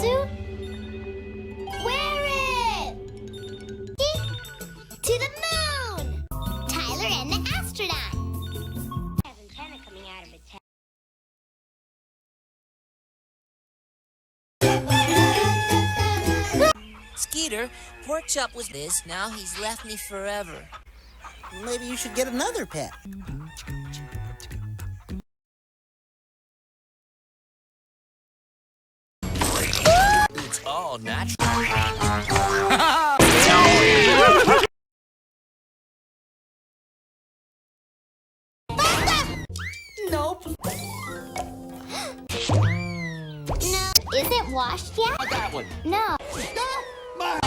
suit? Wear it! To the moon! Tyler and the astronaut! Has antenna coming out of its head. Skeeter, Porkchop was this. Now he's left me forever. Maybe you should get another pet. It's all natural. Nope. No. Is it washed yet? I got one. No. Mine.